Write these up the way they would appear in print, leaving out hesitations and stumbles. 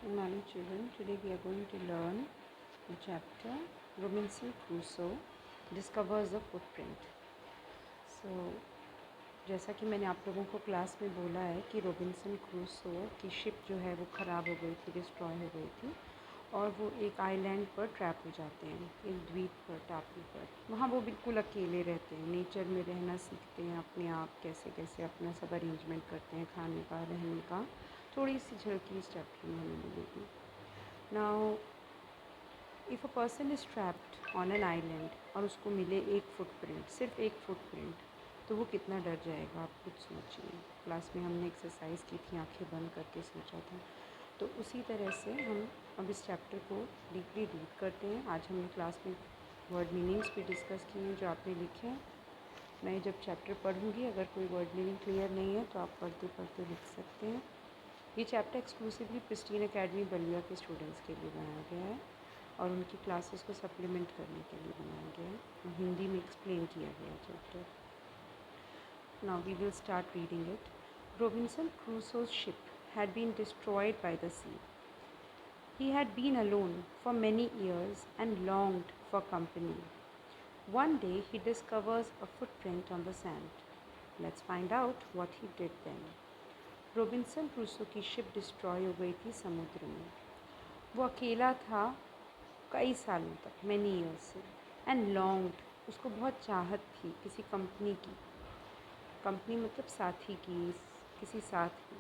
Good morning, children. Today we are going to learn the chapter Robinson Crusoe discovers a footprint. So, जैसा कि मैंने आप लोगों को क्लास में बोला है कि रॉबिन्सन क्रूसो की शिप जो है वो ख़राब हो गई थी, डिस्ट्रॉय हो गई थी और वो एक आइलैंड पर ट्रैप हो जाते हैं, एक द्वीप पर, टापू पर। वहाँ वो बिल्कुल अकेले रहते हैं, नेचर में रहना सीखते हैं अपने आप, कैसे कैसे अपना सब अरेंजमेंट करते हैं, खाने का, रहने का। थोड़ी सी झलकी इस चैप्टर में हमें मिलेगी। Now if a person is trapped on an island और उसको मिले एक फुटप्रिंट, सिर्फ एक फुटप्रिंट, तो वो कितना डर जाएगा, आप खुद सोचिए। क्लास में हमने एक्सरसाइज की थी, आंखें बंद करके सोचा था। तो उसी तरह से हम अब इस चैप्टर को डीपली रीड करते हैं। आज हमने क्लास में वर्ड मीनिंग्स भी डिस्कस किए हैं जो आपने लिखे हैं। मैं जब चैप्टर पढ़ूंगी, अगर कोई वर्ड मीनिंग क्लियर नहीं है तो आप पढ़ते पढ़ते लिख सकते हैं। ये chapter exclusively pristine academy Ballia के स्टूडेंट्स के लिए बनाया गया है और उनकी क्लासेस को सप्लीमेंट करने के लिए बनाया गया है। हिंदी में एक्सप्लेन किया गया chapter. Now we will start reading it. Robinson Crusoe's ship had been destroyed by the sea. He had been alone for many years and longed for company. One day he discovers a footprint on the sand. Let's find out what he did then. Robinson Crusoe की ship destroy हो गई थी समुद्र में। वो अकेला था कई सालों तक, मैनी ईयर्स से, एंड लॉन्ग्ड, उसको बहुत चाहत थी किसी कंपनी की। कंपनी मतलब साथी की, किसी साथ की।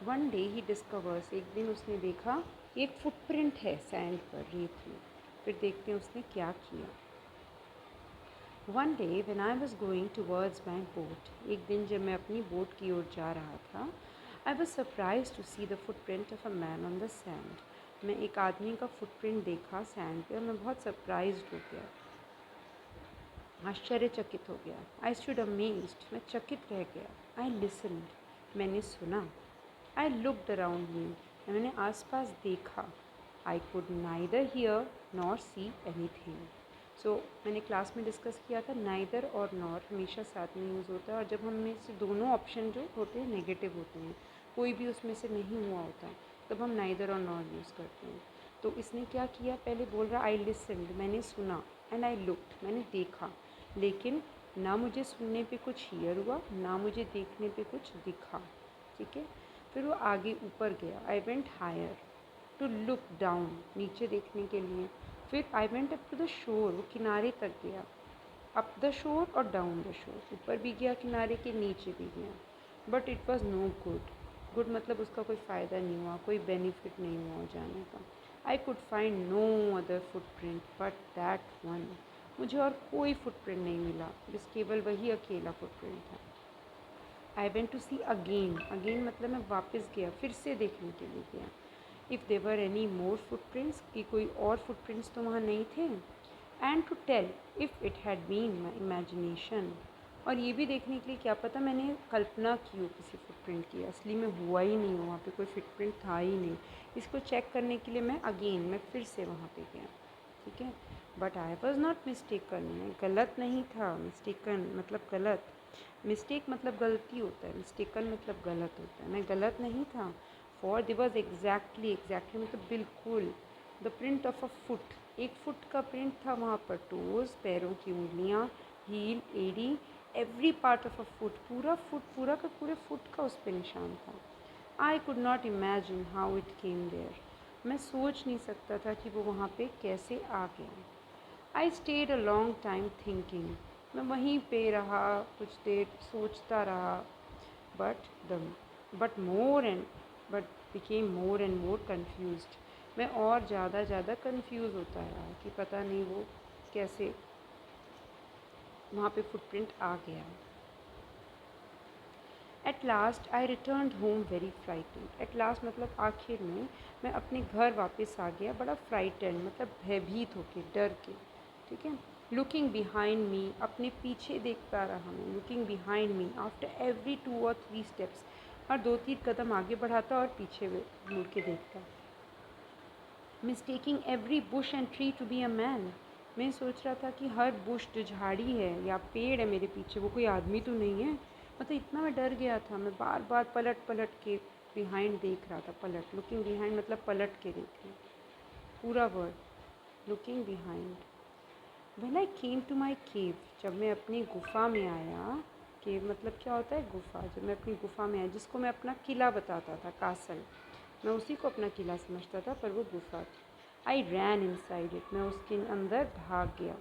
वन डे ही डिस्कवर्स, एक दिन उसने देखा एक फुटप्रिंट है सैंड पर, रेत में। फिर देखते हैं उसने क्या किया। One day when I was going towards my boat, एक दिन जब मैं अपनी बोट की ओर जा रहा था, I was surprise to see the footprint of a man on the sand. मैं एक आदमी का फुटप्रिंट देखा सैंड पे और मैं बहुत सरप्राइज हो गया, आश्चर्यचकित हो गया। आई स्टूड अमेज्ड, मैं चकित रह गया। आई लिसन्ड, मैंने सुना। आई लुक्ड अराउंड मी, मैंने आसपास देखा। I could neither hear nor see anything. So मैंने क्लास में डिस्कस किया था, नाइदर और नॉर हमेशा साथ में यूज़ होता है और जब हम में से दोनों ऑप्शन जो होते हैं नेगेटिव होते हैं, कोई भी उसमें से नहीं हुआ होता, तब हम नाइदर और नॉर यूज़ करते हैं। तो इसने क्या किया, पहले बोल रहा आई लिसन्ड, मैंने सुना, एंड आई लुक्ड, मैंने देखा, लेकिन ना मुझे सुनने पे कुछ हियर हुआ, ना मुझे देखने पे कुछ दिखा। ठीक है। फिर वो आगे ऊपर गया। I went higher to look down, नीचे देखने के लिए। फिर I went up to the shore, वो किनारे तक गया। अप द शोर और डाउन द शोर, ऊपर भी गया किनारे के, नीचे भी गया। But it was no good. Good मतलब उसका कोई फ़ायदा नहीं हुआ, कोई बेनिफिट नहीं हुआ जाने का। I could find no other footprint but that one, मुझे और कोई फुटप्रिंट नहीं मिला, बस केवल वही अकेला फुटप्रिंट था। I went to see again, again मतलब मैं वापस गया, फिर से देखने के लिए गया। If there any more footprints, कि कोई और फुटप्रिंट्स तो वहाँ नहीं थे। And to tell if it had been my imagination, और ये भी देखने के लिए क्या पता मैंने कल्पना की हो किसी फुटप्रिंट की, असली में हुआ ही नहीं हो, वहाँ पे कोई फुटप्रिंट था ही नहीं। इसको चेक करने के लिए मैं फिर से वहाँ पे गया। ठीक है। But I was not mistaken, मैं गलत नहीं था। मिस्टेकन मतलब गलत, मिस्टेक मतलब गलती होता है, मिस्टेकन मतलब गलत होता है। मैं गलत नहीं था। For there was exactly, exactly मतलब बिल्कुल, the print of a foot, एक फुट का प्रिंट था वहाँ पर। टोज़, पैरों की उंगलियाँ, हील, एड़ी, every part of a foot, पूरा फुट, पूरा का पूरे फुट का उस पर निशान था। I could not imagine how it came there, मैं सोच नहीं सकता था कि वो वहाँ पे कैसे आ गया। I stayed a long time thinking, मैं वहीं पे रहा, कुछ देर सोचता रहा। But the but more and but became more and more confused, मैं और ज़्यादा कन्फ्यूज़ होता रहा कि पता नहीं वो कैसे वहाँ पे फुटप्रिंट आ गया। At last I return home very frightened, at last मतलब आखिर में मैं अपने घर वापस आ गया, बड़ा फ्राइटेंड मतलब भयभीत होके, डर के। ठीक है। लुकिंग बिहाइंड मी, अपने पीछे देखता रहा मैं, looking behind me after every 2 or 3 steps, और 2-3 कदम आगे बढ़ाता और पीछे मुड़ के देखता। Mistaking every bush and tree to be a man, मैं सोच रहा था कि हर बुश जो झाड़ी है या पेड़ है मेरे पीछे, वो कोई आदमी तो नहीं है। मतलब इतना मैं डर गया था, मैं बार बार पलट पलट के बिहाइंड देख रहा था, पलट, लुकिंग बिहाइंड मतलब पलट के देखना, पूरा word looking behind. When I came to my cave, जब मैं अपनी गुफ़ा में आया, केव मतलब क्या होता है, गुफ़ा, जब मैं अपनी गुफ़ा में आया, जिसको मैं अपना किला बताता था, कासल, मैं उसी को अपना किला समझता था, पर वो गुफ़ा थी। आई रैन इनसाइड इट, मैं उसके अंदर भाग गया।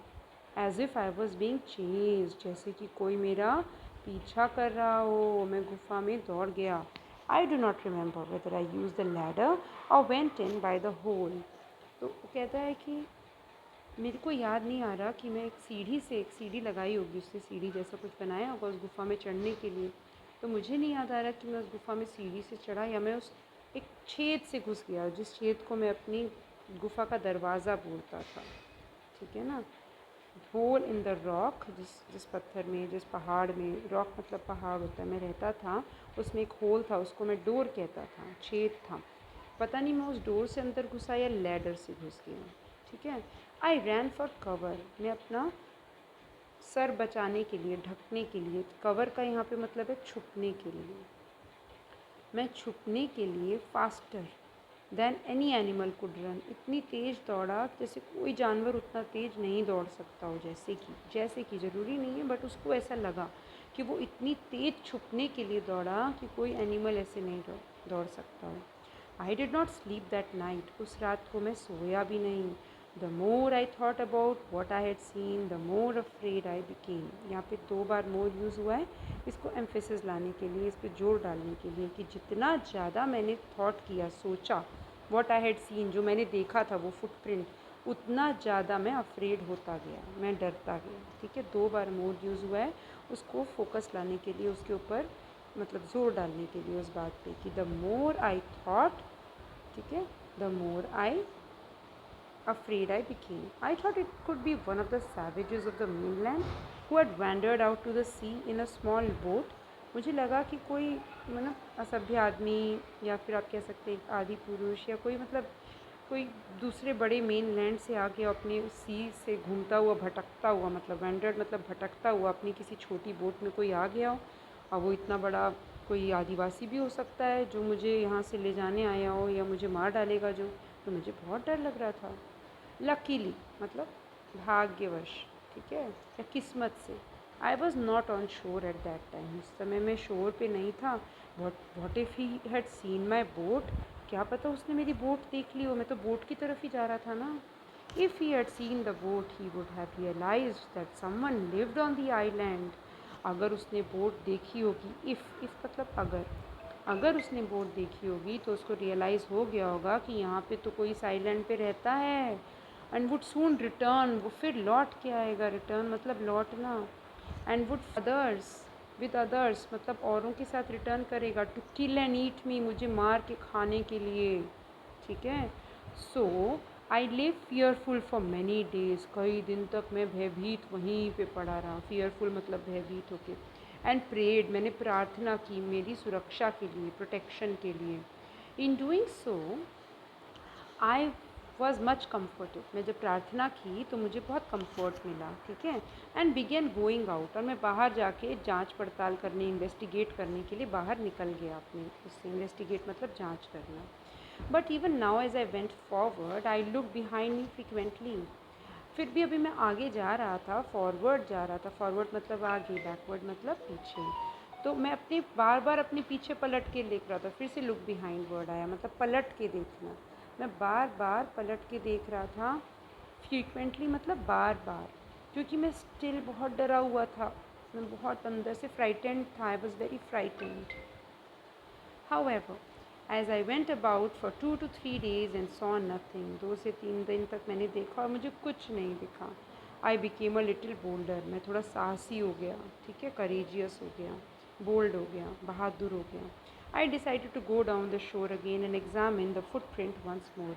As if I was being chase, जैसे कि कोई मेरा पीछा कर रहा हो, मैं गुफ़ा में दौड़ गया। I do not remember whether I use the ladder or went in by the hole. तो वो कहता है कि मेरे को याद नहीं आ रहा कि मैं एक सीढ़ी लगाई होगी, उससे सीढ़ी जैसा कुछ बनाया होगा उस गुफ़ा में चढ़ने के लिए। तो मुझे नहीं याद आ रहा कि मैं उस गुफ़ा में सीढ़ी से चढ़ा या मैं उस एक छेद से घुस गया, जिस छेद को मैं अपनी गुफ़ा का दरवाज़ा बोलता था, ठीक है ना। होल इन द रॉक, जिस पत्थर में, जिस पहाड़ में, रॉक मतलब पहाड़ होता है, मैं रहता था, उसमें एक होल था, उसको मैं डोर कहता था, छेद था। पता नहीं मैं उस डोर से अंदर घुसा या लैडर से घुस गया, ठीक है। आई रैन फॉर कवर, मैं अपना सर बचाने के लिए, ढकने के लिए, कवर का यहाँ पे मतलब है छुपने के लिए, मैं छुपने के लिए faster than any animal could run, इतनी तेज़ दौड़ा जैसे कोई जानवर उतना तेज़ नहीं दौड़ सकता हो, जैसे कि ज़रूरी नहीं है, बट उसको ऐसा लगा कि वो इतनी तेज़ छुपने के लिए दौड़ा कि कोई एनिमल ऐसे नहीं दौड़ सकता हो। I did not sleep that night, उस रात को मैं सोया भी नहीं। The more I thought about what I had seen the more afraid I became, यहाँ पे 2 बार मोर यूज़ हुआ है, इसको एम्फेसिस लाने के लिए, इस पर जोर डालने के लिए कि जितना ज़्यादा मैंने थॉट किया, सोचा, वॉट आई हैड सीन, जो मैंने देखा था वो फुटप्रिंट, उतना ज़्यादा मैं अफ्रेड होता गया, मैं डरता गया, ठीक है। 2 बार मोर यूज़ हुआ है, उसको फोकस लाने के लिए, उसके ऊपर मतलब जोर डालने के लिए उस बात पे कि द मोर आई थॉट, ठीक है, the more I afraid I became. I thought it could be one of the savages of the mainland who had wandered out to the sea in a small boat. मुझे लगा कि कोई मतलब असभ्य आदमी, या फिर आप कह सकते हैं आदि पुरुष, या कोई मतलब कोई दूसरे बड़े मेन लैंड से आके अपने सी से घूमता हुआ, भटकता हुआ, मतलब वैंडर्ड मतलब भटकता हुआ अपनी किसी छोटी बोट में कोई आ गया हो, और वो इतना बड़ा कोई आदिवासी भी हो सकता है जो मुझे यहाँ से ले जाने आया हो या मुझे मार डालेगा जो। तो मुझे बहुत डर लग रहा था। लकीली मतलब भाग्यवश, ठीक है, या किस्मत से, आई वॉज नॉट ऑन शोर एट दैट टाइम, उस समय मैं शोर पे नहीं था। What if he had seen my boat, क्या पता उसने मेरी बोट देख ली हो, मैं तो बोट की तरफ ही जा रहा था ना। If he had seen the boat he would have realised that someone lived on the island, अगर उसने बोट देखी होगी, इफ़ मतलब अगर उसने बोट देखी होगी तो उसको रियलाइज़ हो गया होगा कि यहाँ पे तो कोई इस आइलैंड पे रहता है, एंड वुड सून रिटर्न, वो फिर लौट के आएगा, रिटर्न मतलब लौटना, and would others with others मतलब औरों के साथ रिटर्न करेगा, टू किल एंड ईट मी, मुझे मार के खाने के लिए, ठीक है। So I live fearful for many days, कई दिन तक मैं भयभीत वहीं पे पड़ा रहा, फियरफुल मतलब भयभीत होके, एंड प्रेड, मैंने प्रार्थना की मेरी सुरक्षा के लिए, प्रोटेक्शन के लिए। In doing so I was much comforted, मैं जब प्रार्थना की तो मुझे बहुत कम्फर्ट मिला, ठीक है। एंड बिगेन गोइंग आउट, और मैं बाहर जाके जांच पड़ताल करने, इन्वेस्टिगेट करने के लिए बाहर निकल गया अपने उससे, इन्वेस्टिगेट मतलब जांच करना। But even now as I went forward I look behind me frequently, फिर भी अभी मैं आगे जा रहा था, फॉरवर्ड जा रहा था, फॉरवर्ड मतलब आगे, बैकवर्ड मतलब पीछे, तो मैं अपने बार बार अपने पीछे पलट के देख रहा था, फिर से लुक बिहाइंड वर्ड आया, मतलब पलट के देखना, मैं बार बार पलट के देख रहा था, फ्रीक्वेंटली मतलब बार बार, क्योंकि मैं स्टिल बहुत डरा हुआ था, मैं बहुत अंदर से फ्राइटेंड था, I was very frightened. However, as I went about for 2 to 3 days and saw nothing, 2 से 3 दिन तक मैंने देखा और मुझे कुछ नहीं दिखा। I became a little bolder, मैं थोड़ा साहसी हो गया, ठीक है, courageous हो गया, bold हो गया, बहादुर हो गया। I decided to go down the shore again and examine the footprint once more.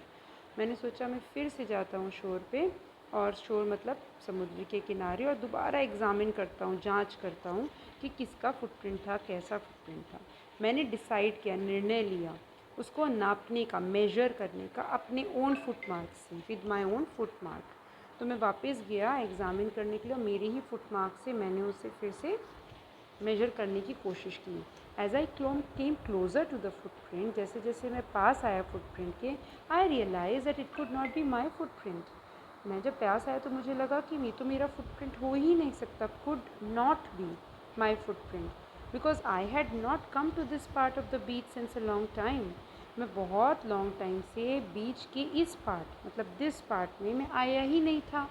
मैंने सोचा मैं फिर से जाता हूँ शोर पे, और शोर मतलब समुद्र के किनारे, और दोबारा एग्ज़ामिन करता हूँ, जांच करता हूँ कि किसका फुटप्रिंट था, कैसा फुटप्रिंट था। मैंने डिसाइड किया, निर्णय लिया उसको नापने का, मेजर करने का अपने ओन फुट मार्क से, with my own foot mark. तो मैं वापस गया एग्ज़ामिन करने के लिए, और मेरे ही फुट मार्क से मैंने उसे फिर से मेजर करने की कोशिश की। As I came closer to the footprint, जैसे जैसे मैं पास आया फुटप्रिंट के, I realise that it could not be my footprint. मैं जब पास आया तो मुझे लगा कि ये तो मेरा फुटप्रिंट हो ही नहीं सकता, could not be my footprint, because I had not come to this part of the beach since a long time. मैं बहुत लॉन्ग टाइम से बीच के इस पार्ट, मतलब दिस पार्ट में मैं आया ही नहीं था।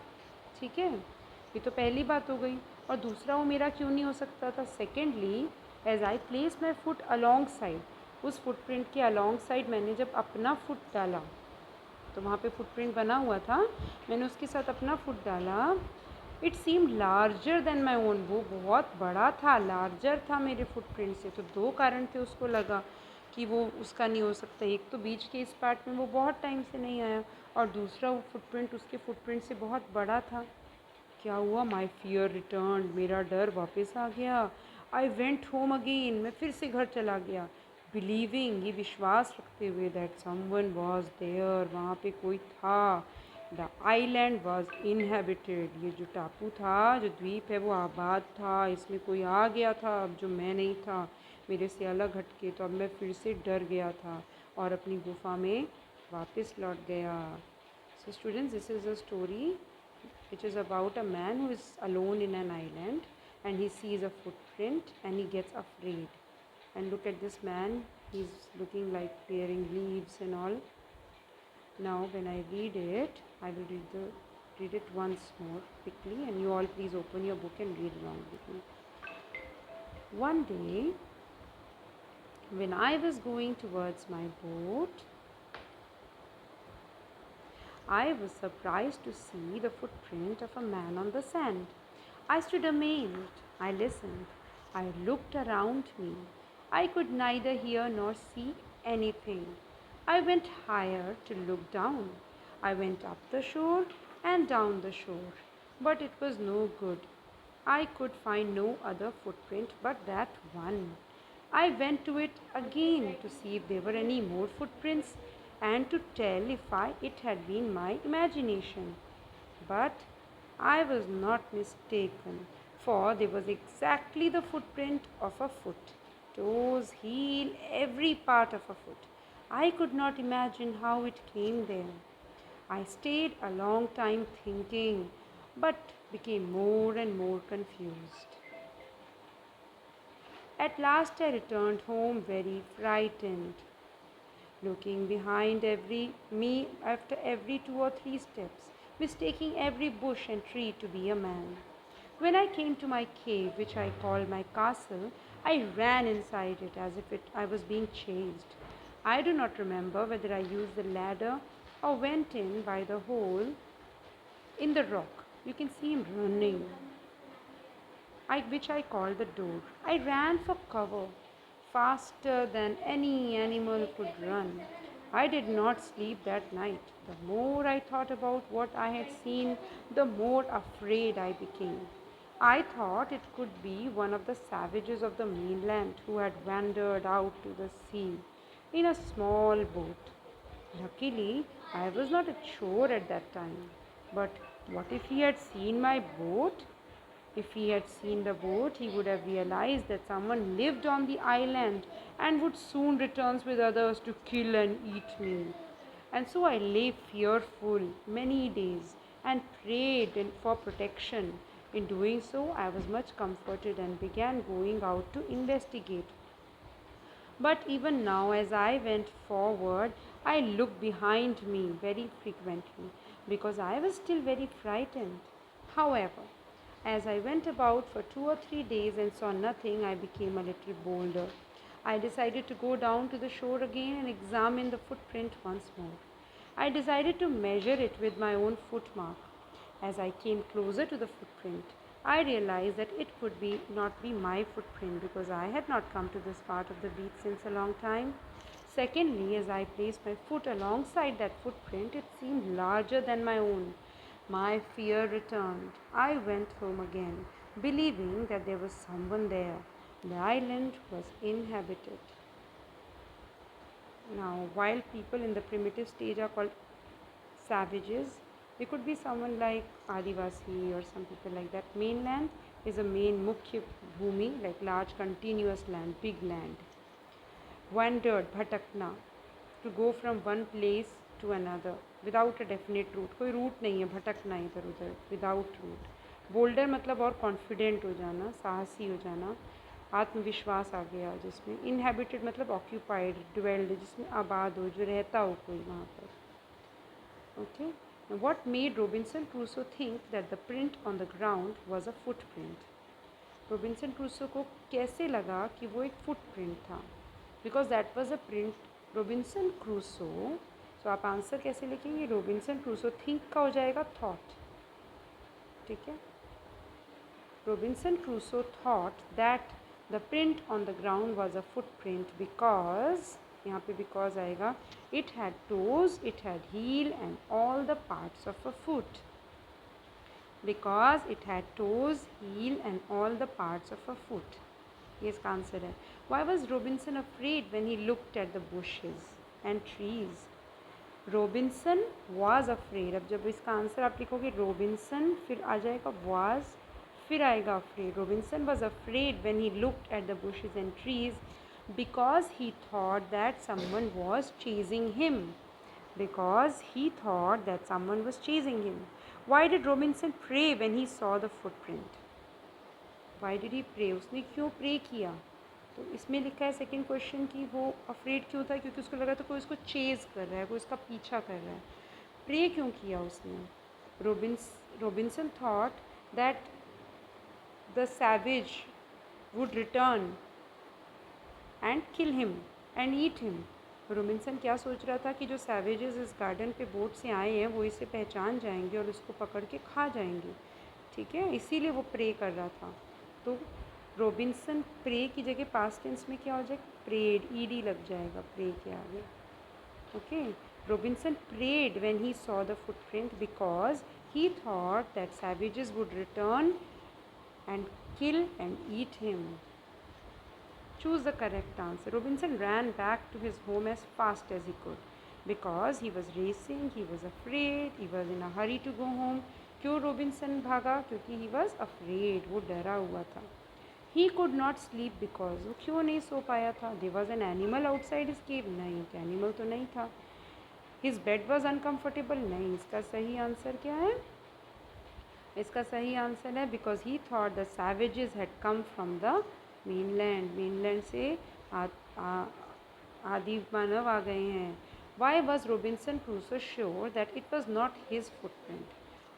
ठीक है, ये तो पहली बात हो गई। और दूसरा, वो मेरा क्यों नहीं हो सकता था? Secondly, as I place my foot alongside, उस फुटप्रिंट के अलॉन्ग साइड मैंने जब अपना फुट डाला, तो वहाँ पे फुटप्रिंट बना हुआ था, मैंने उसके साथ अपना फुट डाला, it seem larger than my own, वो बहुत बड़ा था, लार्जर था मेरे फुटप्रिंट से। तो दो कारण थे उसको लगा कि वो उसका नहीं हो सकता। एक तो बीच के इस पार्ट में वो बहुत टाइम से नहीं आया, और दूसरा वो फुटप्रिंट उसके फुटप्रिंट से बहुत बड़ा था। क्या हुआ? माई फियर रिटर्न, मेरा डर वापस आ गया। आई वेंट होम अगेन, मैं फिर से घर चला गया, बिलीविंग, ये विश्वास रखते हुए, दैट समवन वॉज देयर, वहाँ पे कोई था। द आईलैंड वॉज इनहेबिटेड, ये जो टापू था, जो द्वीप है, वो आबाद था, इसमें कोई आ गया था अब जो मैं नहीं था, मेरे से अलग हटके। तो अब मैं फिर से डर गया था और अपनी गुफा में वापस लौट गया। So students, this is a story which is about a man who is alone in an island, and he sees a footprint and he gets afraid. And look at this man, he's looking like wearing leaves and all. Now when I read it, I will read it once more quickly, and you all please open your book and read along with me. One day when I was going towards my boat, I was surprised to see the footprint of a man on the sand. I stood amazed. I listened. I looked around me. I could neither hear nor see anything. I went higher to look down. I went up the shore and down the shore, but it was no good. I could find no other footprint but that one. I went to it again to see if there were any more footprints and to tell if it had been my imagination. But I was not mistaken, for there was exactly the footprint of a foot, toes, heel, every part of a foot. I could not imagine how it came there. I stayed a long time thinking, but became more and more confused. At last I returned home very frightened, looking behind me after every 2 or 3 steps, mistaking every bush and tree to be a man. When I came to my cave, which I called my castle, I ran inside it as if I was being chased. I do not remember whether I used the ladder or went in by the hole in the rock. You can see him running, which I called the door. I ran for cover faster than any animal could run. I did not sleep that night. The more I thought about what I had seen, the more afraid I became. I thought it could be one of the savages of the mainland who had wandered out to the sea in a small boat. Luckily, I was not at shore at that time. But what if he had seen my boat? If he had seen the boat, he would have realized that someone lived on the island and would soon return with others to kill and eat me. And so I lay fearful many days and prayed for protection. In doing so, I was much comforted and began going out to investigate. But even now, as I went forward, I looked behind me very frequently because I was still very frightened. However, as I went about for 2 or 3 days and saw nothing, I became a little bolder. I decided to go down to the shore again and examine the footprint once more. I decided to measure it with my own footmark. As I came closer to the footprint, I realized that it could not be my footprint because I had not come to this part of the beach since a long time. Secondly, as I placed my foot alongside that footprint, it seemed larger than my own. My fear returned. I went home again, believing that there was someone there. The island was inhabited. Now, while people in the primitive stage are called savages, they could be someone like Adivasi or some people like that. Mainland, is a main मुख्य भूमि, like large continuous land, big land. Wandered, भटकना, to go from one place to another without a definite route. कोई root नहीं है, भटकना इधर उधर, without route. Boulder मतलब और कॉन्फिडेंट हो जाना, साहसी हो जाना, आत्मविश्वास आ गया जिसमें. इनहेबिटेड मतलब ऑक्यूपाइड, ड्वेल्ड जिसमें आबाद हो, जो रहता हो कोई वहाँ पर. Okay. What made Robinson Crusoe think that the print on the ground was a footprint? Robinson Crusoe को कैसे लगा कि वो एक फुटप्रिंट था? Because that was a print. Robinson Crusoe, तो आप आंसर कैसे लिखेंगे? रॉबिन्सन क्रूसो थिंक का हो जाएगा थॉट. ठीक है. Robinson Crusoe thought that the print on the ground was a footprint because, यहाँ पे बिकॉज आएगा, it had toes, it had heel and all the parts of a foot. Because it had toes, heel and all the parts of a foot. ये इसका answer है. Why was Robinson afraid when he looked at the bushes and trees? Robinson was afraid. अब जब इसका answer आप लिखोगे Robinson, फिर आ जाएगा was, फिर आएगा afraid. Robinson was afraid when he looked at the bushes and trees because he thought that someone was chasing him. Because he thought that someone was chasing him. Why did Robinson pray when he saw the footprint? Why did he pray? उसने क्यों pray किया? तो इसमें लिखा है second question कि वो afraid क्यों था? क्योंकि उसको लगा था कोई उसको चेज़ कर रहा है, कोई उसका पीछा कर रहा है. प्रे क्यों किया उसने? Robinson thought that the savage would return and kill him and eat him. Robinson क्या सोच रहा था कि जो सैवेजेस इस गार्डन पे बोट से आए हैं वो इसे पहचान जाएंगे और इसको पकड़ के खा जाएंगे. ठीक है, इसीलिए वो प्रे कर रहा था. तो रॉबिन्सन प्रे की जगह पास्ट टेंस में क्या हो जाएगा? प्रेड, ईडी लग जाएगा प्रे के आगे. Okay. Robinson prayed when he saw the footprint because he thought that savages would return and kill and eat him. Choose the correct answer. Robinson ran back to his home as fast as he could because he was racing, he was afraid, he was in a hurry to go home. क्यों Robinson भागा? क्योंकि he was afraid, वो डरा हुआ था. He could not sleep because, वो क्यों नहीं सो पाया था? There was an animal outside his cave. नहीं, एनिमल तो नहीं था. His bed was uncomfortable. नहीं, इसका सही आंसर क्या है? इसका सही आंसर है because he thought the savages had come from the mainland से आदि मानव आ गए हैं. Why was Robinson Crusoe sure that it was not his footprint?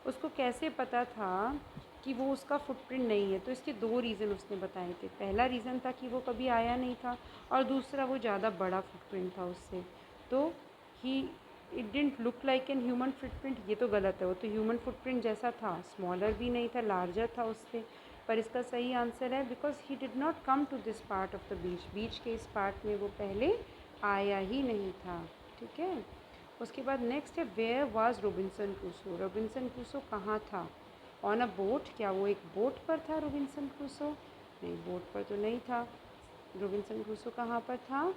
उसको कैसे पता था कि वो उसका फुटप्रिंट नहीं है? तो इसके दो रीज़न उसने बताए थे. पहला रीज़न था कि वो कभी आया नहीं था और दूसरा वो ज़्यादा बड़ा फुटप्रिंट था उससे. तो ही it didn't look like an human footprint. ये तो गलत है, वो तो ह्यूमन फुटप्रिंट जैसा था, स्मॉलर भी नहीं था, लार्जर था उससे. पर इसका सही आंसर है because he did not come to this part of the beach. Beach के इस पार्ट में वो पहले आया ही नहीं था. ठीक है. उसके बाद नेक्स्ट है where was Robinson Crusoe? Robinson Crusoe कहाँ था? On a boat. क्या वो एक बोट पर था रॉबिन्सन क्रूसो? नहीं, बोट पर तो नहीं था. रॉबिन्सन क्रूसो कहाँ पर था?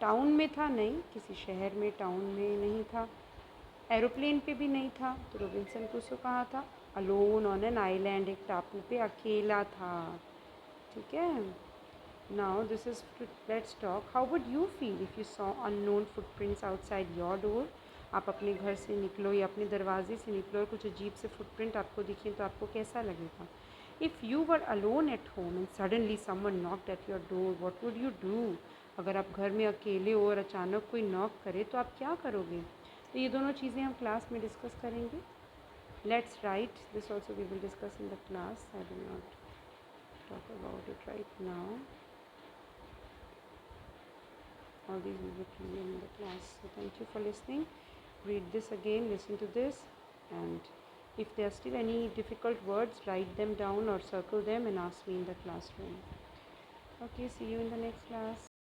टाउन में था? नहीं, किसी शहर में, टाउन में नहीं था. एरोप्लेन पे भी नहीं था. तो रॉबिन्सन क्रूसो कहाँ था? अलोन ऑन एन आइलैंड, एक टापू पे अकेला था. ठीक है. Now this is, let's talk. How would you feel if you saw unknown footprints outside your door? आप अपने घर से निकलो या अपने दरवाजे से निकलो और कुछ अजीब से फुटप्रिंट आपको दिखें तो आपको कैसा लगेगा? If you were alone at home and suddenly someone knocked at your door, what would you do? अगर आप घर में अकेले हो और अचानक कोई नॉक करे तो आप क्या करोगे? तो ये दोनों चीज़ें हम क्लास में डिस्कस करेंगे. Let's write this also, we will discuss in the class. I will not talk about it right now. All these will be clear in the class. So thank you for listening. Read this again, listen to this, and if there are still any difficult words, write them down or circle them and ask me in the classroom. Okay, see you in the next class.